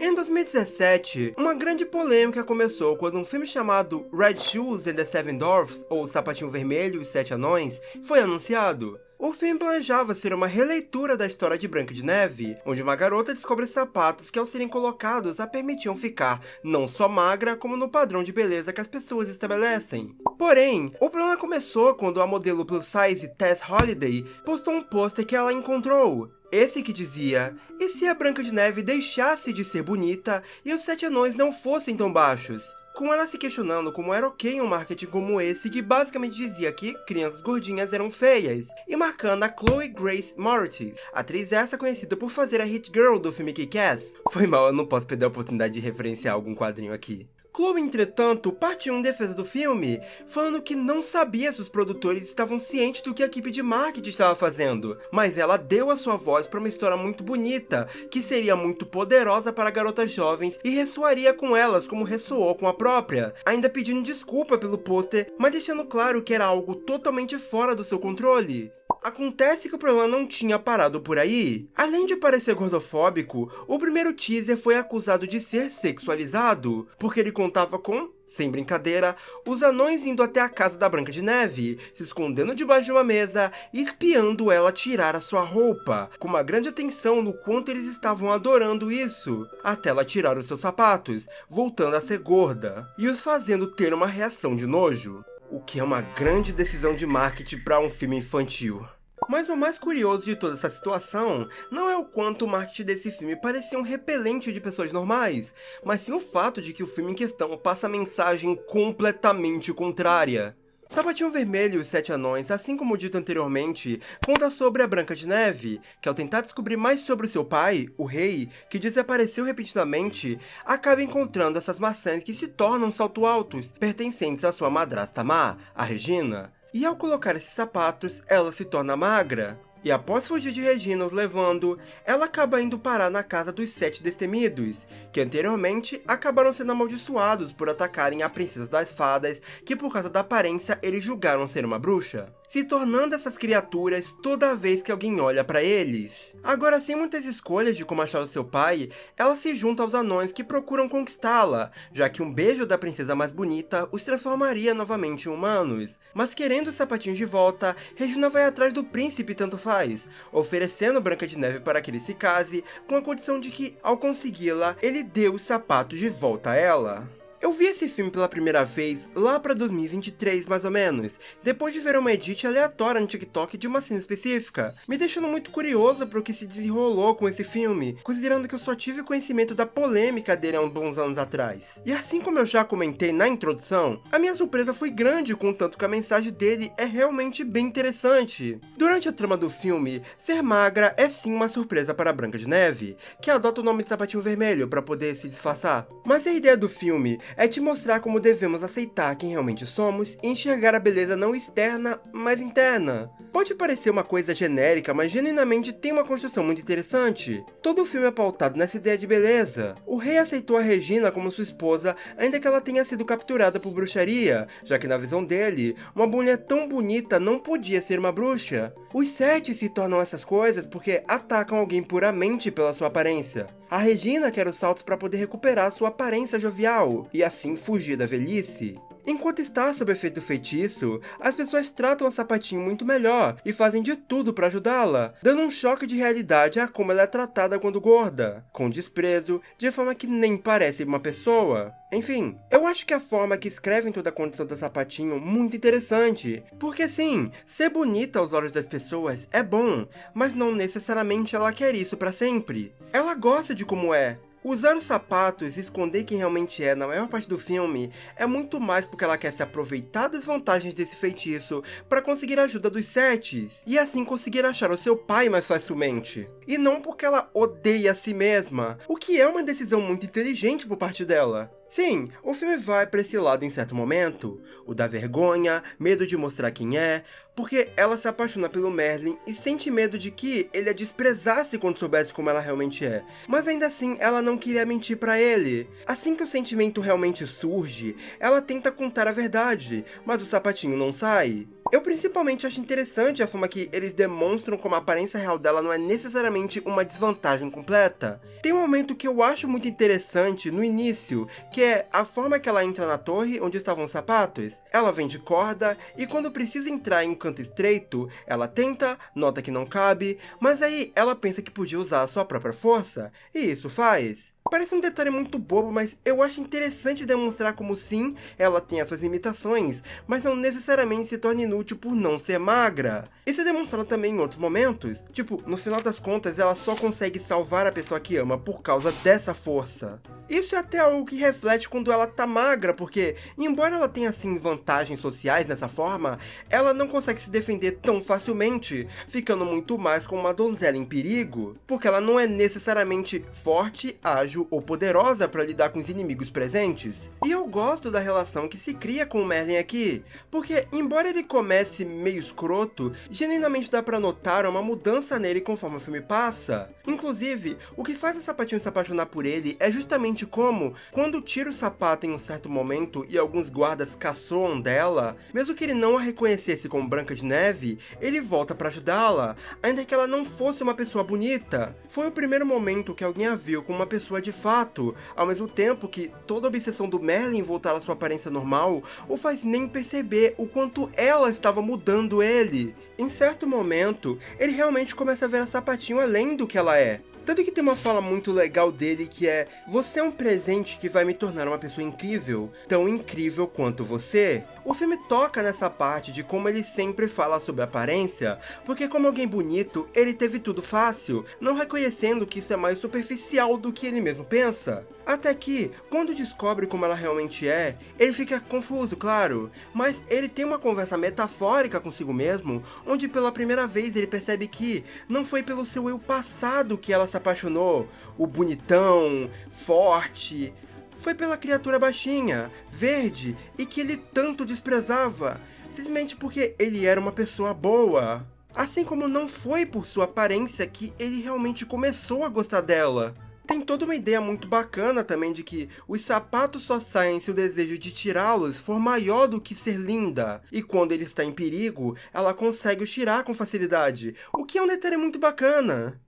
Em 2017, uma grande polêmica começou quando um filme chamado Red Shoes and the Seven Dwarfs, ou Sapatinho Vermelho e os Sete Anões, foi anunciado. O filme planejava ser uma releitura da história de Branca de Neve, onde uma garota descobre sapatos que ao serem colocados a permitiam ficar não só magra, como no padrão de beleza que as pessoas estabelecem. Porém, o problema começou quando a modelo plus size Tess Holliday postou um pôster que ela encontrou. Esse que dizia: e se a Branca de Neve deixasse de ser bonita e os Sete Anões não fossem tão baixos? Com ela se questionando como era ok um marketing como esse que basicamente dizia que crianças gordinhas eram feias, e marcando a Chloe Grace Moretz, atriz essa conhecida por fazer a hit girl do filme Kick-Ass. Foi mal, eu não posso perder a oportunidade de referenciar algum quadrinho aqui. Chloe, entretanto, partiu em defesa do filme, falando que não sabia se os produtores estavam cientes do que a equipe de marketing estava fazendo, mas ela deu a sua voz para uma história muito bonita, que seria muito poderosa para garotas jovens e ressoaria com elas como ressoou com a própria, ainda pedindo desculpa pelo pôster, mas deixando claro que era algo totalmente fora do seu controle. Acontece que o problema não tinha parado por aí. Além de parecer gordofóbico, o primeiro teaser foi acusado de ser sexualizado, porque ele contava com, sem brincadeira, os anões indo até a casa da Branca de Neve, se escondendo debaixo de uma mesa e espiando ela tirar a sua roupa, com uma grande atenção no quanto eles estavam adorando isso, até ela tirar os seus sapatos, voltando a ser gorda, e os fazendo ter uma reação de nojo. O que é uma grande decisão de marketing para um filme infantil. Mas o mais curioso de toda essa situação não é o quanto o marketing desse filme parecia um repelente de pessoas normais, mas sim o fato de que o filme em questão passa a mensagem completamente contrária. Sapatinho Vermelho e os Sete Anões, assim como dito anteriormente, conta sobre a Branca de Neve, que ao tentar descobrir mais sobre o seu pai, o rei, que desapareceu repentinamente, acaba encontrando essas maçãs que se tornam salto-altos, pertencentes à sua madrasta má, a Regina. E ao colocar esses sapatos, ela se torna magra. E após fugir de Regina os levando, ela acaba indo parar na casa dos Sete Destemidos, que anteriormente acabaram sendo amaldiçoados por atacarem a Princesa das Fadas, que por causa da aparência eles julgaram ser uma bruxa, se tornando essas criaturas toda vez que alguém olha pra eles. Agora, sem muitas escolhas de como achar o seu pai, ela se junta aos anões que procuram conquistá-la, já que um beijo da princesa mais bonita os transformaria novamente em humanos. Mas querendo os sapatinhos de volta, Regina vai atrás do príncipe tanto faz, oferecendo Branca de Neve para que ele se case, com a condição de que, ao consegui-la, ele dê os sapatos de volta a ela. Eu vi esse filme pela primeira vez lá pra 2023, mais ou menos, depois de ver uma edit aleatória no TikTok de uma cena específica, me deixando muito curioso pro que se desenrolou com esse filme, considerando que eu só tive conhecimento da polêmica dele há uns bons anos atrás. E assim como eu já comentei na introdução, a minha surpresa foi grande, contanto que a mensagem dele é realmente bem interessante. Durante a trama do filme, ser magra é sim uma surpresa para a Branca de Neve, que adota o nome de Sapatinho Vermelho para poder se disfarçar. Mas a ideia do filme é te mostrar como devemos aceitar quem realmente somos e enxergar a beleza não externa, mas interna. Pode parecer uma coisa genérica, mas genuinamente tem uma construção muito interessante. Todo o filme é pautado nessa ideia de beleza. O rei aceitou a Regina como sua esposa, ainda que ela tenha sido capturada por bruxaria, já que na visão dele, uma mulher tão bonita não podia ser uma bruxa. Os Sete se tornam essas coisas porque atacam alguém puramente pela sua aparência. A Regina quer os saltos para poder recuperar sua aparência jovial, e assim fugir da velhice. Enquanto está sob efeito do feitiço, as pessoas tratam a Sapatinho muito melhor e fazem de tudo para ajudá-la, dando um choque de realidade a como ela é tratada quando gorda, com desprezo, de forma que nem parece uma pessoa. Enfim, eu acho que a forma que escrevem toda a condição da Sapatinho é muito interessante, porque sim, ser bonita aos olhos das pessoas é bom, mas não necessariamente ela quer isso para sempre. Ela gosta de como é. Usar os sapatos e esconder quem realmente é na maior parte do filme é muito mais porque ela quer se aproveitar das vantagens desse feitiço para conseguir a ajuda dos Setes, e assim conseguir achar o seu pai mais facilmente. E não porque ela odeia a si mesma, o que é uma decisão muito inteligente por parte dela. Sim, o filme vai para esse lado em certo momento, o da vergonha, medo de mostrar quem é, porque ela se apaixona pelo Merlin e sente medo de que ele a desprezasse quando soubesse como ela realmente é. Mas ainda assim, ela não queria mentir pra ele. Assim que o sentimento realmente surge, ela tenta contar a verdade, mas o sapatinho não sai. Eu principalmente acho interessante a forma que eles demonstram como a aparência real dela não é necessariamente uma desvantagem completa. Tem um momento que eu acho muito interessante no início, que é a forma que ela entra na torre onde estavam os sapatos. Ela vem de corda e quando precisa entrar em um canto estreito, ela tenta, nota que não cabe, mas aí ela pensa que podia usar a sua própria força, e isso faz. Parece um detalhe muito bobo, mas eu acho interessante demonstrar como sim, ela tem as suas limitações, mas não necessariamente se torna inútil por não ser magra. Isso é demonstrado também em outros momentos. Tipo, no final das contas, ela só consegue salvar a pessoa que ama por causa dessa força. Isso é até algo que reflete quando ela tá magra, porque, embora ela tenha assim vantagens sociais nessa forma, ela não consegue se defender tão facilmente, ficando muito mais como uma donzela em perigo, porque ela não é necessariamente forte, ágil ou poderosa para lidar com os inimigos presentes. E eu gosto da relação que se cria com o Merlin aqui, porque embora ele comece meio escroto, genuinamente dá pra notar uma mudança nele conforme o filme passa. Inclusive, o que faz a Sapatinho se apaixonar por ele é justamente como, quando tira o sapato em um certo momento e alguns guardas caçoam dela, mesmo que ele não a reconhecesse como Branca de Neve, ele volta pra ajudá-la, ainda que ela não fosse uma pessoa bonita. Foi o primeiro momento que alguém a viu como uma pessoa de fato, ao mesmo tempo que toda a obsessão do Merlin em voltar à sua aparência normal o faz nem perceber o quanto ela estava mudando ele. Em certo momento, ele realmente começa a ver a Sapatinho além do que ela é. Tanto que tem uma fala muito legal dele que é: você é um presente que vai me tornar uma pessoa incrível, tão incrível quanto você. O filme toca nessa parte de como ele sempre fala sobre aparência, porque como alguém bonito, ele teve tudo fácil, não reconhecendo que isso é mais superficial do que ele mesmo pensa. Até que, quando descobre como ela realmente é, ele fica confuso, claro, mas ele tem uma conversa metafórica consigo mesmo, onde pela primeira vez ele percebe que não foi pelo seu eu passado que ela se apaixonou, o bonitão, forte. Foi pela criatura baixinha, verde, e que ele tanto desprezava, simplesmente porque ele era uma pessoa boa. Assim como não foi por sua aparência que ele realmente começou a gostar dela. Tem toda uma ideia muito bacana também de que os sapatos só saem se o desejo de tirá-los for maior do que ser linda, e quando ele está em perigo, ela consegue os tirar com facilidade, o que é um detalhe muito bacana.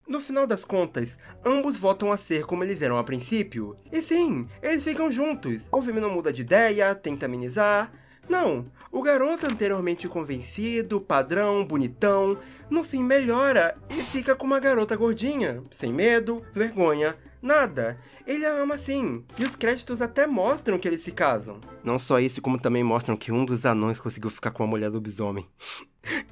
No final das contas, ambos voltam a ser como eles eram a princípio. E sim, eles ficam juntos. O filme não muda de ideia, tenta amenizar. Não, o garoto anteriormente convencido, padrão, bonitão, no fim melhora e fica com uma garota gordinha, sem medo, vergonha, nada. Ele a ama sim, e os créditos até mostram que eles se casam. Não só isso, como também mostram que um dos anões conseguiu ficar com a mulher lobisomem.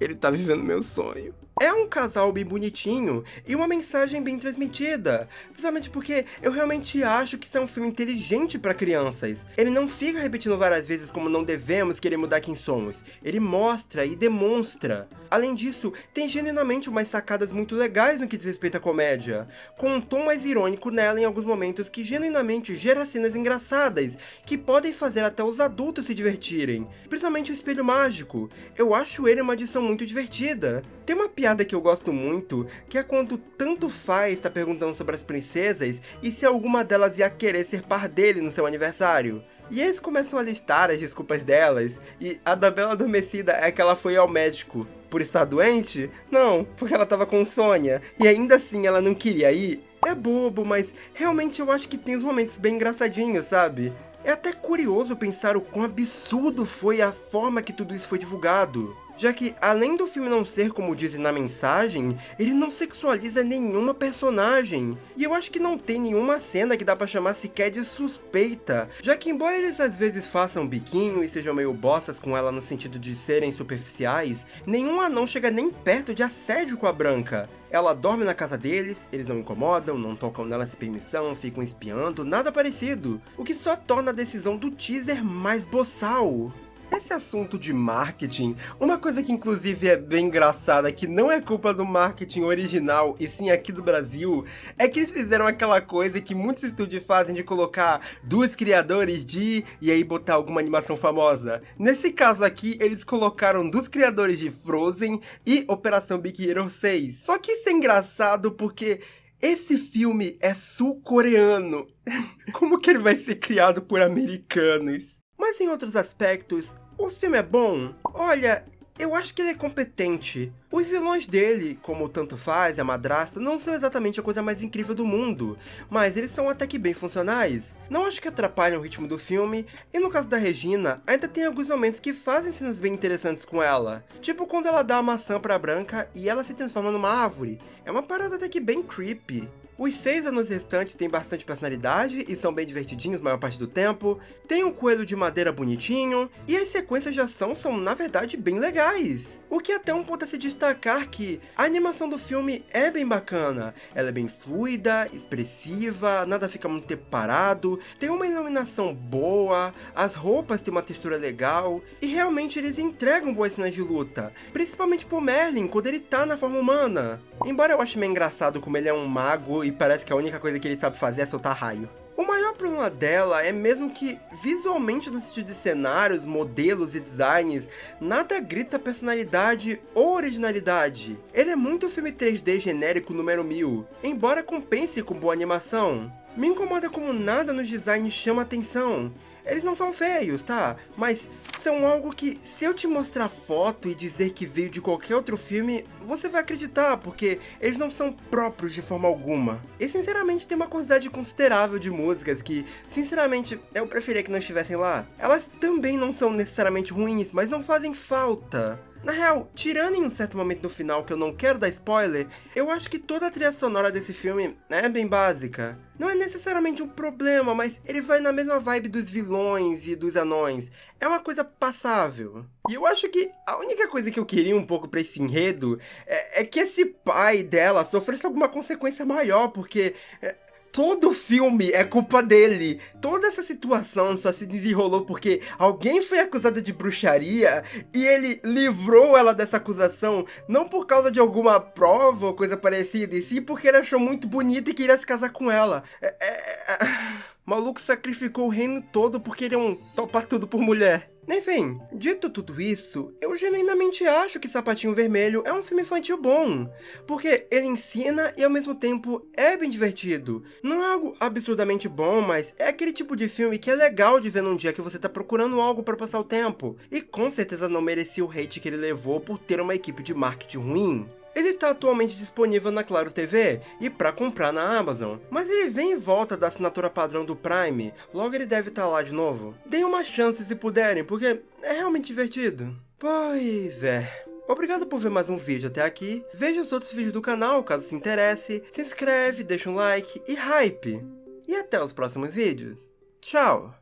Ele tá vivendo meu sonho. É um casal bem bonitinho e uma mensagem bem transmitida, principalmente porque eu realmente acho que isso é um filme inteligente para crianças. Ele não fica repetindo várias vezes como não devemos querer mudar quem somos. Ele mostra e demonstra. Além disso, tem genuinamente umas sacadas muito legais no que diz respeito à comédia, com um tom mais irônico nela em alguns momentos que genuinamente gera cenas engraçadas, que podem fazer até os adultos se divertirem. Principalmente o espelho mágico. Eu acho ele uma adição muito divertida. Tem uma piada que eu gosto muito, que é quando tanto faz tá perguntando sobre as princesas e se alguma delas ia querer ser par dele no seu aniversário. E eles começam a listar as desculpas delas, e a da Bela Adormecida é que ela foi ao médico por estar doente? Não, porque ela tava com insônia, e ainda assim ela não queria ir. É bobo, mas realmente eu acho que tem uns momentos bem engraçadinhos, sabe? É até curioso pensar o quão absurdo foi a forma que tudo isso foi divulgado. Já que, além do filme não ser como dizem na mensagem, ele não sexualiza nenhuma personagem. E eu acho que não tem nenhuma cena que dá pra chamar sequer de suspeita, já que embora eles às vezes façam biquinho e sejam meio bossas com ela no sentido de serem superficiais, nenhum anão chega nem perto de assédio com a Branca. Ela dorme na casa deles, eles não incomodam, não tocam nela sem permissão, ficam espiando, nada parecido. O que só torna a decisão do teaser mais boçal. Esse assunto de marketing, uma coisa que inclusive é bem engraçada, que não é culpa do marketing original, e sim aqui do Brasil, é que eles fizeram aquela coisa que muitos estúdios fazem de colocar dois criadores e aí botar alguma animação famosa. Nesse caso aqui, eles colocaram dos criadores de Frozen e Operação Big Hero 6. Só que isso é engraçado porque esse filme é sul-coreano. Como que ele vai ser criado por americanos? Mas em outros aspectos, o filme é bom? Olha, eu acho que ele é competente. Os vilões dele, como o Tanto Faz e a Madrasta, não são exatamente a coisa mais incrível do mundo, mas eles são até que bem funcionais. Não acho que atrapalham o ritmo do filme, e no caso da Regina, ainda tem alguns momentos que fazem cenas bem interessantes com ela. Tipo quando ela dá a maçã pra Branca e ela se transforma numa árvore. É uma parada até que bem creepy. Os 6 anos restantes têm bastante personalidade e são bem divertidinhos a maior parte do tempo, tem um coelho de madeira bonitinho, e as sequências de ação são, na verdade, bem legais. O que até um ponto a se destacar que a animação do filme é bem bacana, ela é bem fluida, expressiva, nada fica muito tempo parado, tem uma iluminação boa, as roupas têm uma textura legal, e realmente eles entregam boas cenas de luta, principalmente pro Merlin quando ele tá na forma humana. Embora eu ache meio engraçado como ele é um mago e parece que a única coisa que ele sabe fazer é soltar raio. O maior problema dela é mesmo que, visualmente no sentido de cenários, modelos e designs, nada grita personalidade ou originalidade. Ele é muito filme 3D genérico número 1000, embora compense com boa animação. Me incomoda como nada nos designs chama atenção. Eles não são feios, tá? Mas são algo que, se eu te mostrar foto e dizer que veio de qualquer outro filme, você vai acreditar, porque eles não são próprios de forma alguma. E sinceramente tem uma quantidade considerável de músicas que, sinceramente, eu preferia que não estivessem lá. Elas também não são necessariamente ruins, mas não fazem falta. Na real, tirando em um certo momento no final que eu não quero dar spoiler, eu acho que toda a trilha sonora desse filme é bem básica. Não é necessariamente um problema, mas ele vai na mesma vibe dos vilões e dos anões. É uma coisa passável. E eu acho que a única coisa que eu queria um pouco pra esse enredo é que esse pai dela sofresse alguma consequência maior, porque todo o filme é culpa dele. Toda essa situação só se desenrolou porque alguém foi acusado de bruxaria e ele livrou ela dessa acusação, não por causa de alguma prova ou coisa parecida, e sim porque ele achou muito bonita e queria se casar com ela. O maluco sacrificou o reino todo porque ele é um topa tudo por mulher. Enfim, dito tudo isso, eu genuinamente acho que Sapatinho Vermelho é um filme infantil bom, porque ele ensina e ao mesmo tempo é bem divertido. Não é algo absurdamente bom, mas é aquele tipo de filme que é legal de ver num dia que você tá procurando algo para passar o tempo, e com certeza não merecia o hate que ele levou por ter uma equipe de marketing ruim. Ele tá atualmente disponível na Claro TV e pra comprar na Amazon, mas ele vem em volta da assinatura padrão do Prime, logo ele deve estar lá de novo. Deem uma chance se puderem, porque é realmente divertido. Pois é. Obrigado por ver mais um vídeo até aqui, veja os outros vídeos do canal caso se interesse, se inscreve, deixa um like e hype. E até os próximos vídeos. Tchau!